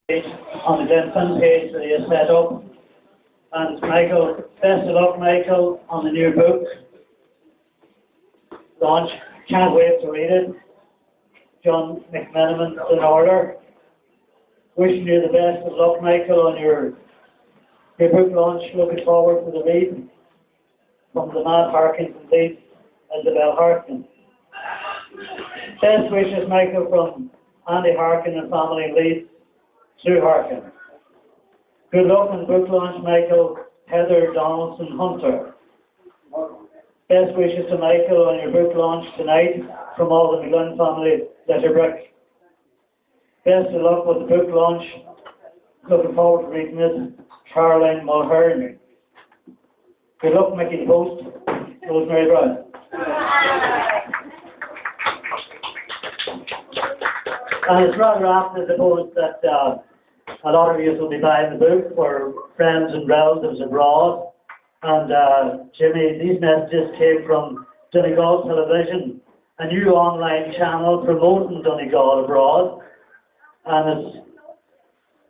on the Glenfin page that he has set up. And Michael, best of luck, Michael, on the new book launch. Can't wait to read it. John McMenamin in order. Wishing you the best of luck, Michael, on your book launch. Looking forward to the read from the man Harkin and Leeds, Isabel Harkin. Best wishes, Michael, from Andy Harkin and family in Leeds, Sue Harkin. Good luck on the book launch, Michael, Heather Donaldson Hunter. Best wishes to Michael on your book launch tonight from all the Bygone family, Letterbrick. Best of luck with the book launch. Looking forward to reading it, Caroline Mulhern. Good luck making the post, Rosemary Brown. And it's rather apt, I suppose, that a lot of you will be buying the book for friends and relatives abroad. And Jimmy, these messages came from Donegal Television, a new online channel promoting Donegal abroad. And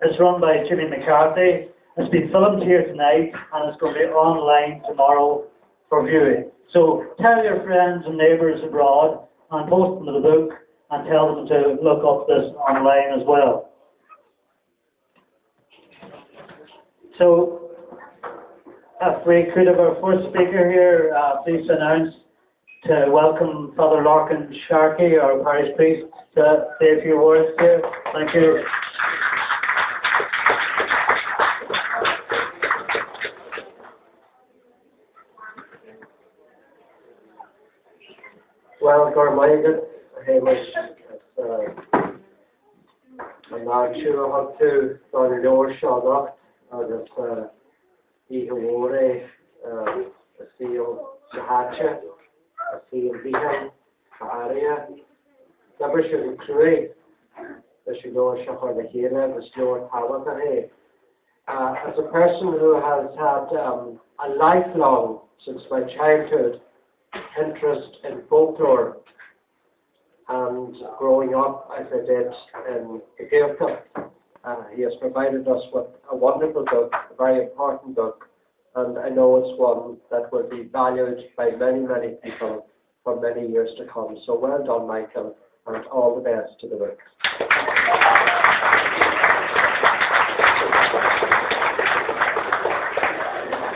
it's run by Jimmy McCarthy. It's been filmed here tonight, and it's going to be online tomorrow for viewing. So tell your friends and neighbours abroad and post them to the book and tell them to look up this online as well. So, if we could have our first speaker here, please announce to welcome Father Larkin Sharkey, our parish priest, to say a few words here. Thank you. Well, Gormagan, Hamish, I'm not sure how to on your show agus í hawre a seal shahacha a seal bihan area never should create the should go shahar the here the slow power as a person who has had a lifelong since my childhood interest in folklore and growing up as I did in the Gaeltacht. He has provided us with a wonderful book, a very important book, and I know it's one that will be valued by many, many people for many years to come. So well done, Michael, and all the best to the book.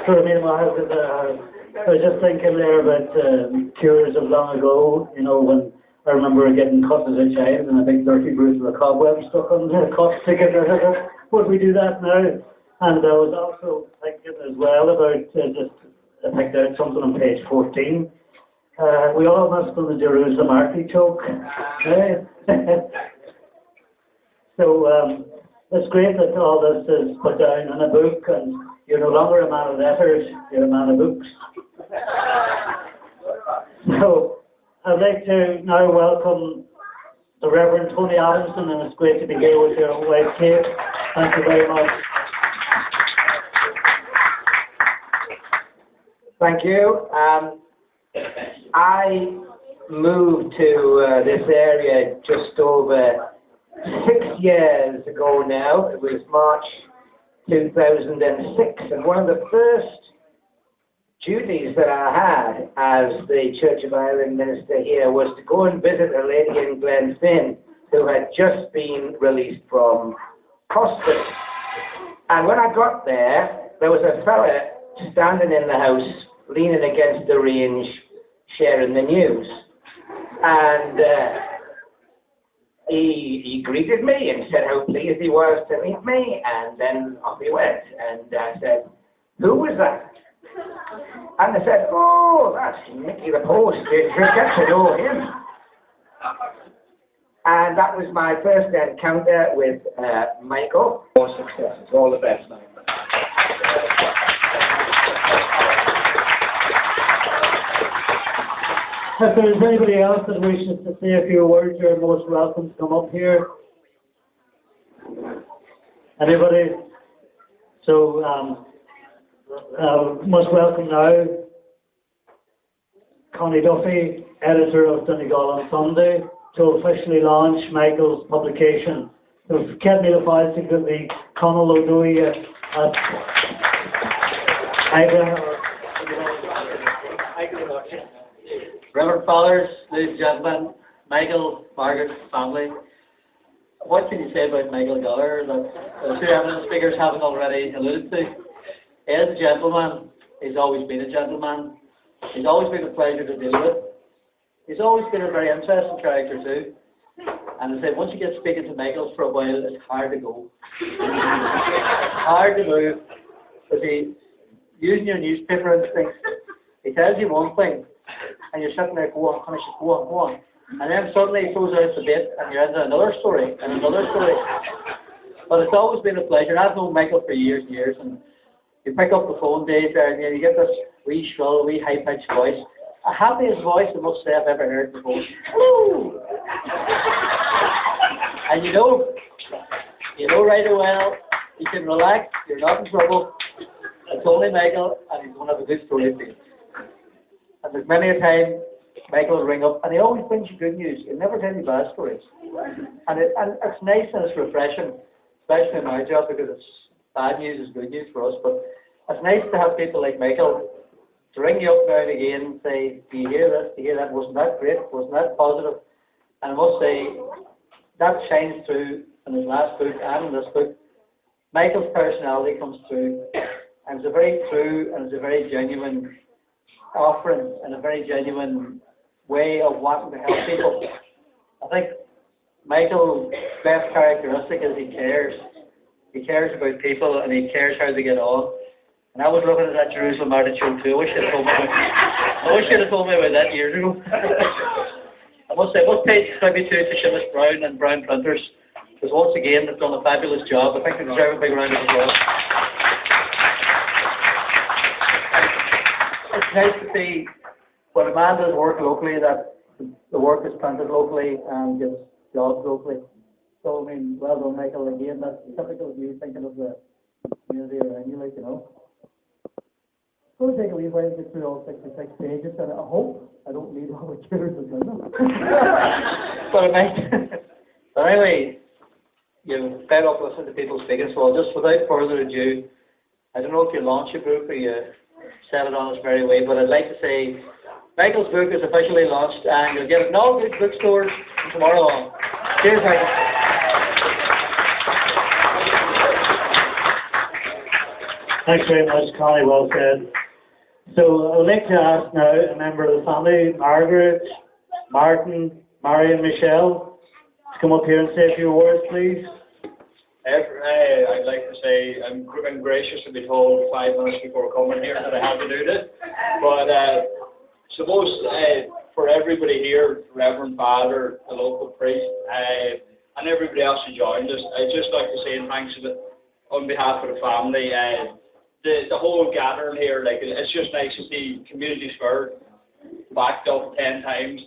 So, I was just thinking there about cures of long ago, you know, when I remember getting cut as a child and a big dirty bruise with a cobweb stuck on the cut ticket. Would we do that now? And I was also thinking as well about I picked out something on page 14. We all must do the Jerusalem artichoke. So it's great that all this is put down in a book, and you're no longer a man of letters, you're a man of books. So I'd like to now welcome the Reverend Tony Adamson, and it's great to be here with your wife Kate. Thank you very much. Thank you. I moved to this area just over 6 years ago now. It was March 2006, and one of the first duties that I had as the Church of Ireland minister here was to go and visit a lady in Glenfin who had just been released from hospice. And when I got there, there was a fella standing in the house, leaning against the range, sharing the news. And he greeted me and said how pleased he was to meet me, and then off he went. And I said, "Who was that?" And they said, "Oh, that's Mickey the Post. You get to know him." And that was my first encounter with Michael. More successes. All the best, Michael. If there's anybody else that wishes to say a few words, you're most welcome to come up here. Anybody? So, most welcome now Connie Duffy, editor of Donegal on Sunday, to officially launch Michael's publication, So get me the files to give the Conal O'Dwee Reverend Fathers, ladies and gentlemen, Michael, Margaret, family. What can you say about Michael Gallagher that the two eminent speakers haven't already alluded to? He is a gentleman. He's always been a gentleman. He's always been a pleasure to deal with. He's always been a very interesting character too. And I said, once you get speaking to Michael for a while, it's hard to go. Hard to move. Because using your newspaper instincts, he tells you one thing, and you're sitting there, go on, finish it, go on, go on. And then suddenly he throws out the bit, and you're into another story, and another story. But it's always been a pleasure. I've known Michael for years and years, and you pick up the phone days there, and you get this wee shrill, wee high-pitched voice. The happiest voice I must say I've ever heard before. Woo! And you know right well, you can relax, you're not in trouble. It's only Michael, and he's going to have a good story for you. And there's many a time Michael will ring up, and he always brings you good news. He'll never tell you bad stories. And it's nice and it's refreshing, especially in my job, because it's bad news is good news for us. But it's nice to have people like Michael to ring you up now and again and say, do you hear this? Do you hear that? Wasn't that great? Wasn't that positive? And I must say, that shines through in his last book and in this book. Michael's personality comes through, and it's a very true and it's a very genuine offering and a very genuine way of wanting to help people. I think Michael's best characteristic is he cares. He cares about people and he cares how they get on. And I was looking at that Jerusalem artichoke too. I wish you'd have told me about that years ago. I must say, I must pay tribute to Seamus Brown and Brown Printers, because once again they've done a fabulous job. I think they deserve a big round of applause. It's nice to see when a man does work locally that the work is printed locally and gets jobs locally. So I mean, well done, Michael. Again, that's typical of you thinking of the community around you, like, you know. It's going to take a wee while to get through all 66 pages, and I hope I don't need all the cheers in them. But I might. But anyway, you've fed up listening to people speaking, so I'll just, without further ado, I don't know if you launch a book or you set it on its merry way, but I'd like to say Michael's book is officially launched, and you'll get it in all good bookstores from tomorrow on. Cheers, Michael. Thanks very much, Connie. Well said. So I would like to ask now a member of the family, Margaret, Martin, Mary and Michelle, to come up here and say a few words, please. I'd like to say I'm gracious to be told 5 minutes before coming here that I have to do this. But suppose for everybody here, Reverend Father, the local priest, and everybody else who joined us, I'd just like to say thanks on behalf of the family. The whole gathering here, like, it's just nice to see community spirit backed up 10 times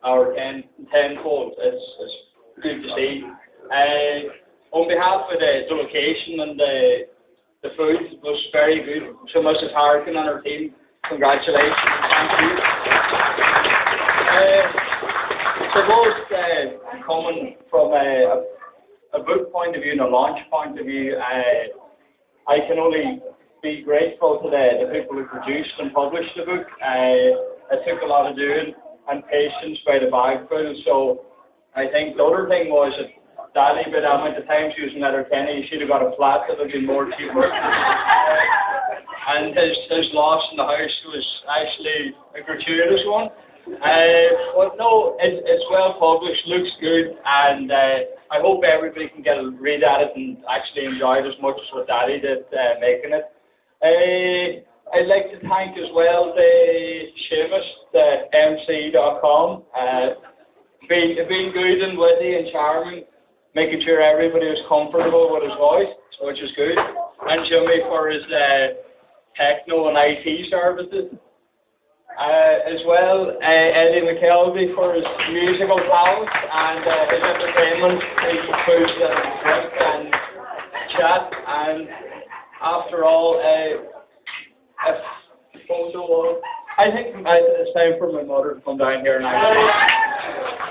or tenfold. It's good to see. On behalf of the location and the food was very good. So Mrs. Harkin and her team, congratulations and thank you. Suppose coming from a book point of view and a launch point of view, I can only be grateful to the people who produced and published the book. It took a lot of doing and patience by the bagful. So I think the other thing was that Daddy, but amount of times using that Kenny, you should have got a flat that would be more cheaper. And his loss in the house was actually a gratuitous one. But no, it's well published, looks good, and I hope everybody can get a read at it and actually enjoy it as much as what Daddy did making it. I'd like to thank as well the Seamus, the MC.com, being good and witty and charming, making sure everybody was comfortable with his voice, which is good, and Jimmy for his techno and IT services. As well, Eddie McKelvey for his musical talent and his entertainment, food and drink and chat. And after all, I think it's time for my mother to come down here now.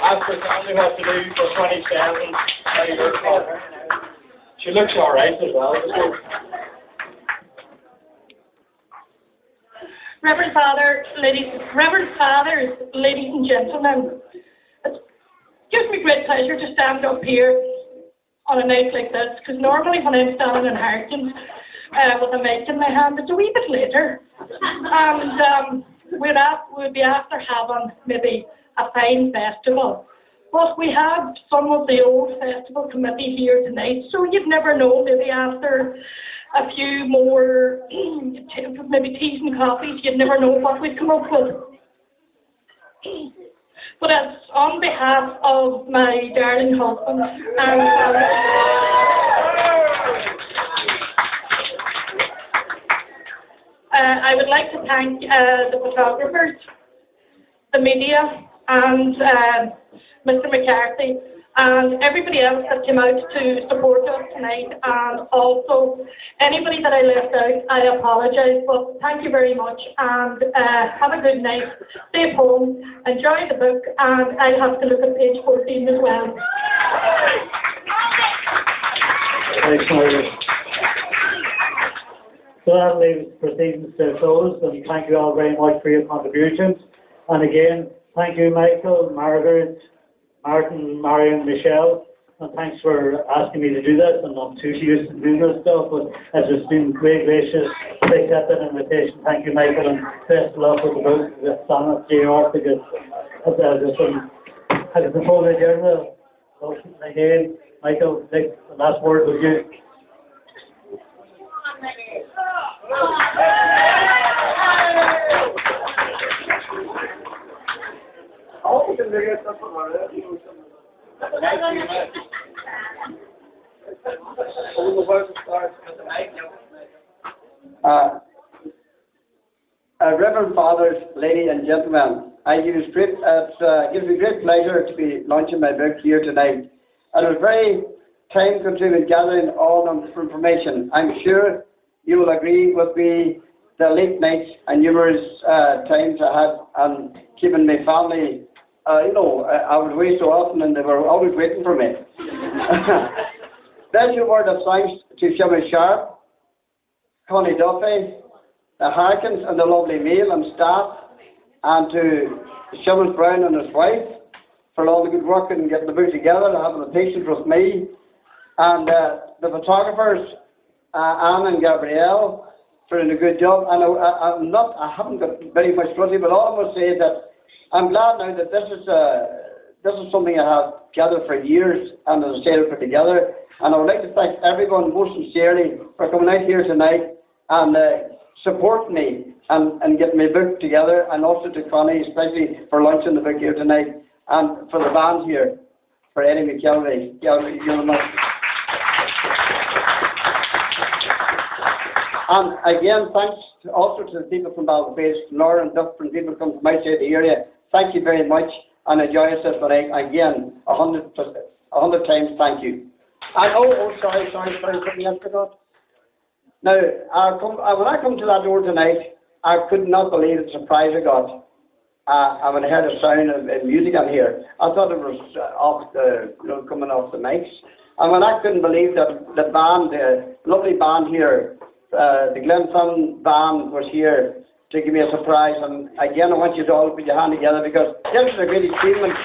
After telling me what to do for 27 years. She looks alright as well. Reverend Fathers, ladies and gentlemen, it gives me great pleasure to stand up here on a night like this, because normally when I'm standing in Harkins with a mic in my hand, it's a wee bit later, and we'd be after having maybe a fine festival. But we have some of the old festival committee here tonight, so you'd never know, maybe after a few more, maybe teas and coffees, you'd never know what we'd come up with. But as on behalf of my darling husband and I would like to thank the photographers, the media, and Mr. McCarthy, and everybody else that came out to support us tonight, and also anybody that I left out, I apologise, but thank you very much, and have a good night, stay home, enjoy the book, and I'll have to look at page 14 as well. Thanks, Margaret. So that leaves proceedings to a close, and thank you all very much for your contributions. And again, thank you, Michael, Margaret, Martin, Marion, Michelle, and thanks for asking me to do this. And I'm too used to doing this stuff, but it's just been great gracious to accept that invitation. Thank you, Michael, and best of luck with the book, with Sonnet, JR, because I can suppose the journal. Again, Michael, the last word with you. Reverend Fathers, ladies and gentlemen, it gives me great pleasure to be launching my book here tonight. And it was very time-consuming gathering all the information. I'm sure you will agree with me, the late nights and numerous times I had on keeping my family. I was away so often and they were always waiting for me. Special word of thanks to Shimmy Sharp, Connie Duffy, the Harkins and the lovely Mail and staff, and to Shimmy Brown and his wife for all the good work in getting the book together and having the patience with me, and the photographers, Anne and Gabrielle, for doing a good job. And I haven't got very much to say, but all I must say is that I'm glad now that this is something I have gathered for years, and as I said, put together. And I would like to thank everyone most sincerely for coming out here tonight and supporting me and getting my book together, and also to Connie, especially for launching the book here tonight, and for the band here, for Eddie McKelvey. And again, thanks also to the people from Ballyface, Laura and different people come from outside the area. Thank you very much, and enjoy yourself tonight. Again, 100 times thank you. And sorry, something else forgot. Now, when I come to that door tonight, I could not believe the surprise I got. When I heard the sound of music on here, I thought it was coming off the mics. And when I couldn't believe that the band, the lovely band here, the Glenfern band was here to give me a surprise. And again, I want you to all put your hand together, because this is a great achievement.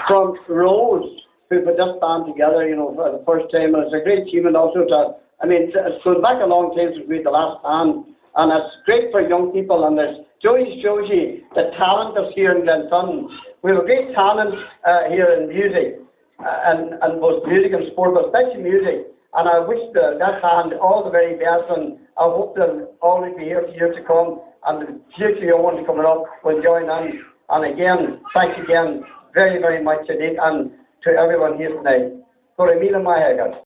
From Rose, who put this band together, for the first time, and it's a great achievement also to, it's going back a long time since we had the last band, and it's great for young people, and there's Joey shows you the talent that's here in Glenfern. We have a great talent here in music, and both music and sport, but especially music, and I wish that band all the very best, and I hope they'll always be here for years to come, and the future young ones coming up will join in. And again, thanks again very, very much indeed, and to everyone here tonight. For Emile Mayagan.